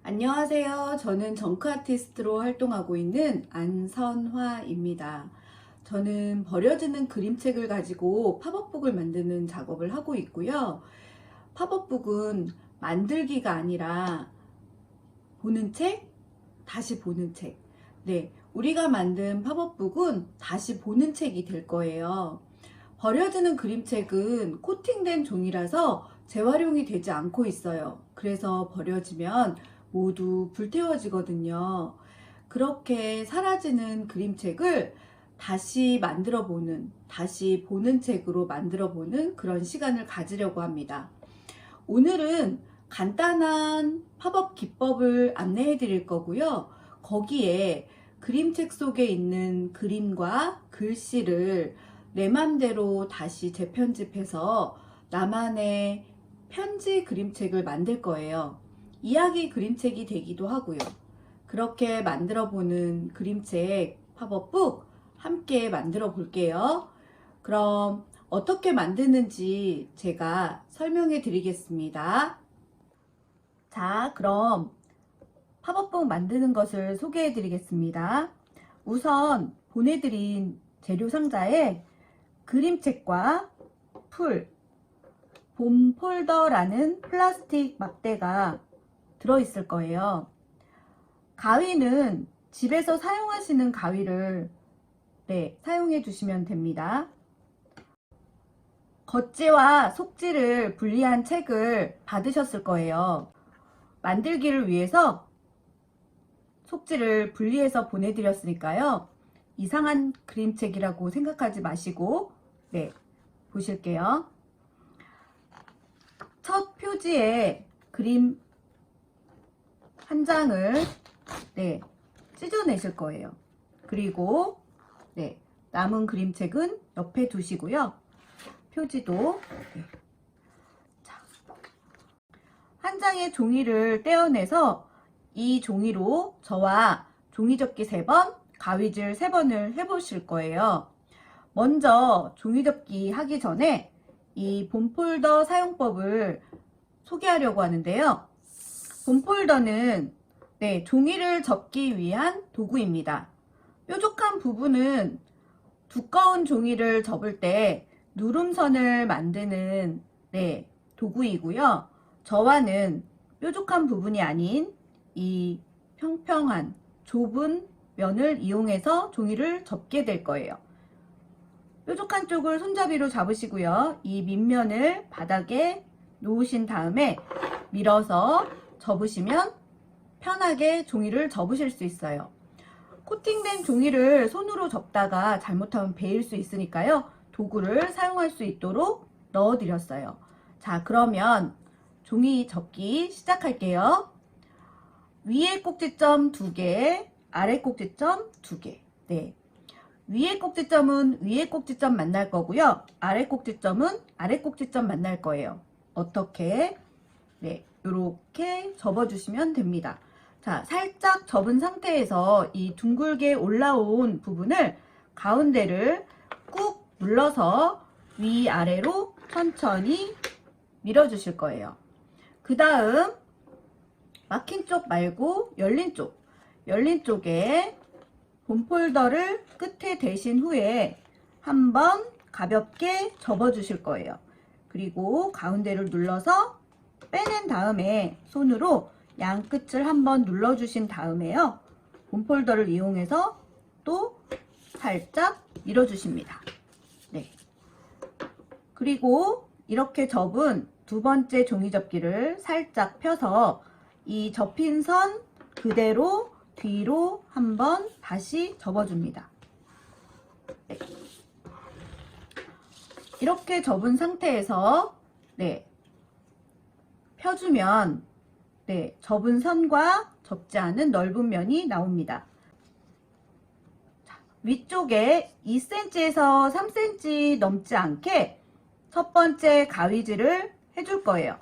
안녕하세요. 저는 정크 아티스트로 활동하고 있는 안선화입니다. 저는 버려지는 그림책을 가지고 팝업북을 만드는 작업을 하고 있고요. 팝업북은 만들기가 아니라 보는 책, 다시 보는 책. 네, 우리가 만든 팝업북은 다시 보는 책이 될 거예요. 버려지는 그림책은 코팅된 종이라서 재활용이 되지 않고 있어요. 그래서 버려지면 모두 불태워지거든요. 그렇게 사라지는 그림책을 다시 만들어 보는, 다시 보는 책으로 만들어 보는 그런 시간을 가지려고 합니다. 오늘은 간단한 팝업 기법을 안내해 드릴 거고요. 거기에 그림책 속에 있는 그림과 글씨를 내 맘대로 다시 재편집해서 나만의 편지 그림책을 만들 거예요. 이야기 그림책이 되기도 하고요. 그렇게 만들어 보는 그림책 팝업북 함께 만들어 볼게요. 그럼 어떻게 만드는지 제가 설명해 드리겠습니다. 자, 그럼 팝업북 만드는 것을 소개해 드리겠습니다. 우선 보내드린 재료 상자에 그림책과 풀, 봄 폴더라는 플라스틱 막대가 들어있을 거예요. 가위는 집에서 사용하시는 가위를 사용해 주시면 됩니다. 겉지와 속지를 분리한 책을 받으셨을 거예요. 만들기를 위해서 속지를 분리해서 보내드렸으니까요. 이상한 그림책이라고 생각하지 마시고 보실게요. 첫 표지에 그림 한 장을 찢어내실 거예요. 그리고 남은 그림책은 옆에 두시고요. 표지도 한 장의 종이를 떼어내서 이 종이로 저와 종이접기 3번, 가위질 3번을 해보실 거예요. 먼저 종이접기 하기 전에 이 봄폴더 사용법을 소개하려고 하는데요. 봄폴더는 종이를 접기 위한 도구입니다. 뾰족한 부분은 두꺼운 종이를 접을 때 누름선을 만드는 도구이고요. 저와는 뾰족한 부분이 아닌 이 평평한 좁은 면을 이용해서 종이를 접게 될 거예요. 뾰족한 쪽을 손잡이로 잡으시고요. 이 밑면을 바닥에 놓으신 다음에 밀어서 접으시면 편하게 종이를 접으실 수 있어요. 코팅된 종이를 손으로 접다가 잘못하면 베일 수 있으니까요. 도구를 사용할 수 있도록 넣어드렸어요. 자, 그러면 종이 접기 시작할게요. 위에 꼭지점 2개, 아래 꼭지점 2개. 위에 꼭지점은 위에 꼭지점 만날 거고요. 아래 꼭지점은 아래 꼭지점 만날 거예요. 어떻게? 이렇게 접어주시면 됩니다. 자, 살짝 접은 상태에서 이 둥글게 올라온 부분을 가운데를 꾹 눌러서 위아래로 천천히 밀어주실 거예요. 그 다음 막힌 쪽 말고 열린 쪽에 봄폴더를 끝에 대신 후에 한번 가볍게 접어 주실 거예요. 그리고 가운데를 눌러서 빼낸 다음에 손으로 양 끝을 한번 눌러 주신 다음에요. 봄폴더를 이용해서 또 살짝 밀어 주십니다. 그리고 이렇게 접은 두 번째 종이접기를 살짝 펴서 이 접힌 선 그대로 뒤로 한번 다시 접어줍니다. 이렇게 접은 상태에서 펴주면 접은 선과 접지 않은 넓은 면이 나옵니다. 위쪽에 2cm에서 3cm 넘지 않게 첫 번째 가위질을 해줄 거예요.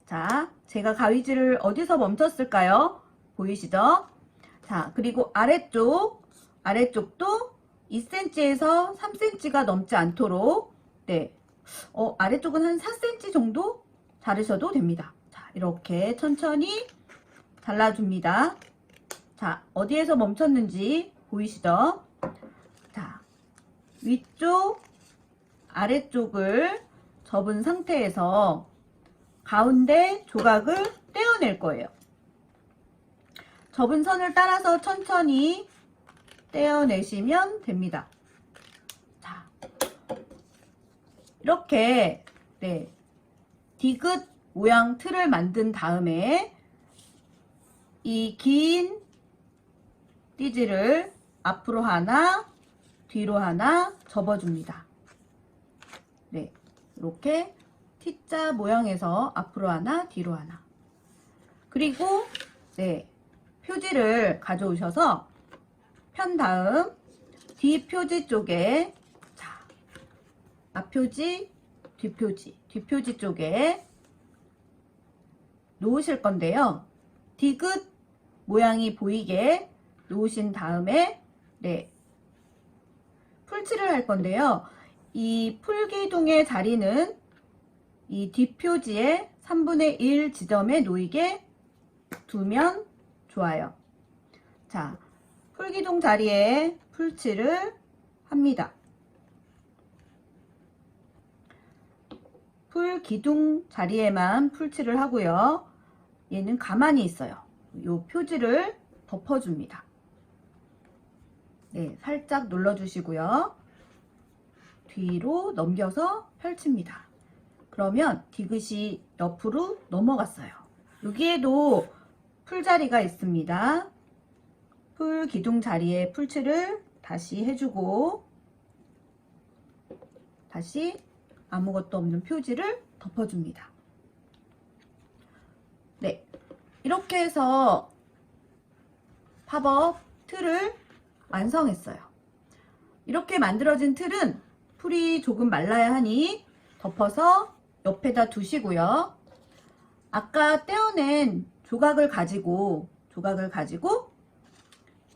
자, 제가 가위질을 어디서 멈췄을까요? 보이시죠? 자, 그리고 아래쪽도 2cm에서 3cm가 넘지 않도록 아래쪽은 한 4cm 정도 자르셔도 됩니다. 자, 이렇게 천천히 잘라줍니다. 자, 어디에서 멈췄는지 보이시죠? 자, 위쪽, 아래쪽을 접은 상태에서 가운데 조각을 떼어낼 거예요. 접은 선을 따라서 천천히 떼어내시면 됩니다. 자, 이렇게 디귿 모양 틀을 만든 다음에 이 긴 띠지를 앞으로 하나, 뒤로 하나 접어줍니다. 네, 이렇게 T자 모양에서 앞으로 하나, 뒤로 하나. 그리고 표지를 가져오셔서 편 다음 뒷표지 쪽에 앞표지, 뒷표지 쪽에 놓으실 건데요. 디귿 모양이 보이게 놓으신 다음에 풀칠을 할 건데요. 이 풀기둥의 자리는 이 뒷표지의 3분의 1 지점에 놓이게 두면 좋아요. 자, 풀기둥 자리에 풀칠을 합니다. 풀기둥 자리에만 풀칠을 하고요. 얘는 가만히 있어요. 이 표지를 덮어줍니다. 네, 살짝 눌러주시고요. 뒤로 넘겨서 펼칩니다. 그러면 디귿이 옆으로 넘어갔어요. 여기에도 풀자리가 있습니다. 풀 기둥 자리에 풀칠을 다시 해주고 다시 아무것도 없는 표지를 덮어줍니다. 네, 이렇게 해서 팝업 틀을 완성했어요. 이렇게 만들어진 틀은 풀이 조금 말라야 하니 덮어서 옆에다 두시고요. 아까 떼어낸 조각을 가지고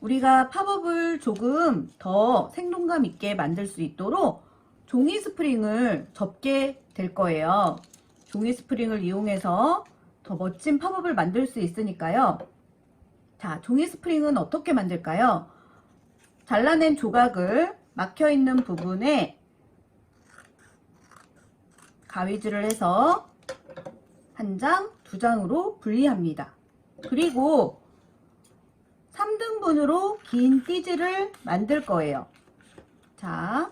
우리가 팝업을 조금 더 생동감 있게 만들 수 있도록 종이 스프링을 접게 될 거예요. 종이 스프링을 이용해서 더 멋진 팝업을 만들 수 있으니까요. 자, 종이 스프링은 어떻게 만들까요? 잘라낸 조각을 막혀있는 부분에 가위질을 해서 한 장, 두 장으로 분리합니다. 그리고 3등분으로 긴 띠지를 만들 거예요. 자,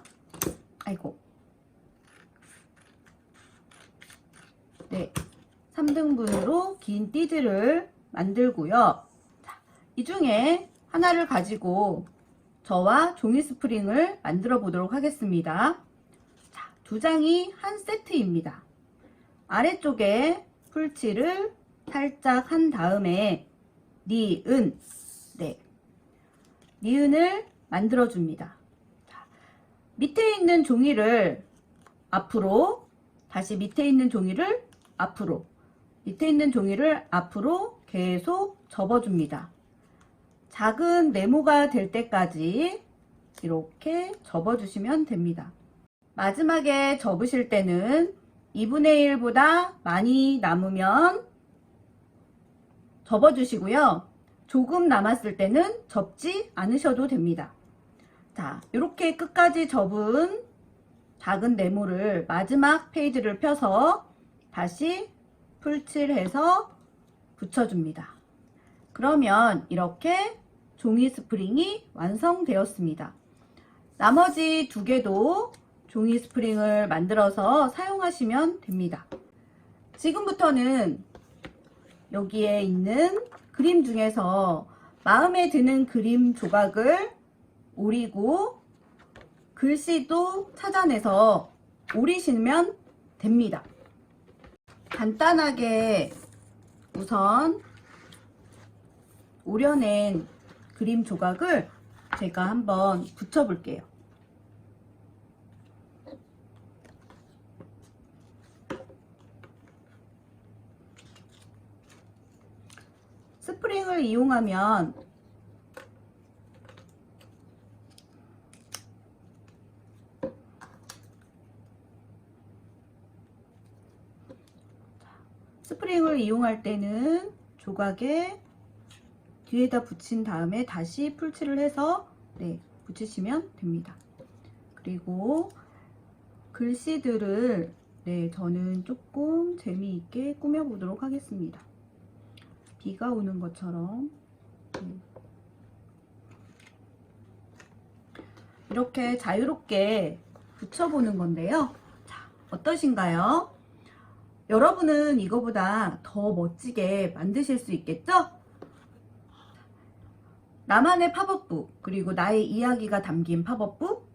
아이고. 네, 3등분으로 긴 띠지를 만들고요. 자, 이 중에 하나를 가지고 저와 종이 스프링을 만들어 보도록 하겠습니다. 자, 두 장이 한 세트입니다. 아래쪽에 풀칠을 살짝 한 다음에 니은, 니은을 만들어 줍니다. 자, 밑에 있는 종이를 앞으로, 다시 밑에 있는 종이를 앞으로, 밑에 있는 종이를 앞으로 계속 접어줍니다. 작은 네모가 될 때까지 이렇게 접어주시면 됩니다. 마지막에 접으실 때는 2분의 1보다 많이 남으면 접어주시고요. 조금 남았을 때는 접지 않으셔도 됩니다. 자, 이렇게 끝까지 접은 작은 네모를 마지막 페이지를 펴서 다시 풀칠해서 붙여줍니다. 그러면 이렇게 종이 스프링이 완성되었습니다. 나머지 두 개도 종이 스프링을 만들어서 사용하시면 됩니다. 지금부터는 여기에 있는 그림 중에서 마음에 드는 그림 조각을 오리고 글씨도 찾아내서 오리시면 됩니다. 간단하게 우선 오려낸 그림 조각을 제가 한번 붙여볼게요. 스프링을 이용하면 스프링을 이용할 때는 조각에 뒤에다 붙인 다음에 다시 풀칠을 해서 네, 붙이시면 됩니다. 그리고 글씨들을 네, 저는 조금 재미있게 꾸며보도록 하겠습니다. 비가 오는 것처럼 이렇게 자유롭게 붙여보는 건데요. 자, 어떠신가요? 여러분은 이거보다 더 멋지게 만드실 수 있겠죠? 나만의 팝업북, 그리고 나의 이야기가 담긴 팝업북,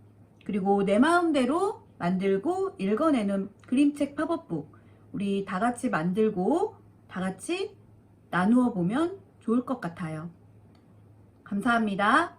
그리고 내 마음대로 만들고 읽어내는 그림책 팝업북, 우리 다 같이 만들고 다 같이 나누어 보면 좋을 것 같아요. 감사합니다.